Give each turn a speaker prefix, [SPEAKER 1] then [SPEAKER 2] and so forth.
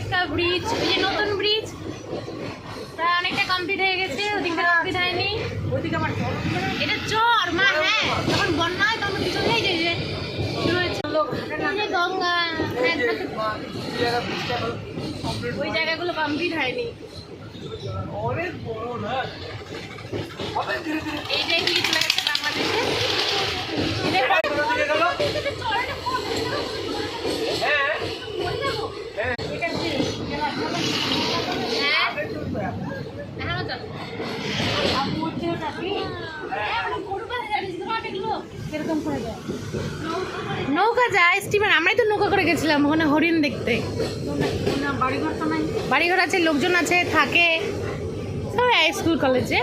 [SPEAKER 1] একটা ব্রিজ, এই যে নতুন ব্রিজ প্রায় অনেকটা কমপ্লিট হয়ে গেছে, ওদিকটা কমপ্লিট হয়নি। এটা চর মা, হ্যাঁ যখন বন্যা হয় তখন চলেই যায় যে শুরু হয়েছে গঙ্গা, ওই জায়গাগুলো কমপ্লিট হয়নি। এইটাই দিয়ে চলে গেছে বাংলাদেশে। নৌকা যায়, স্টিমার, আমরাই তো নৌকা করে গেছিলাম ওখানে হরিণ দেখতে। বাড়িঘর আছে, লোকজন আছে, থাকে সবাই স্কুল কলেজে।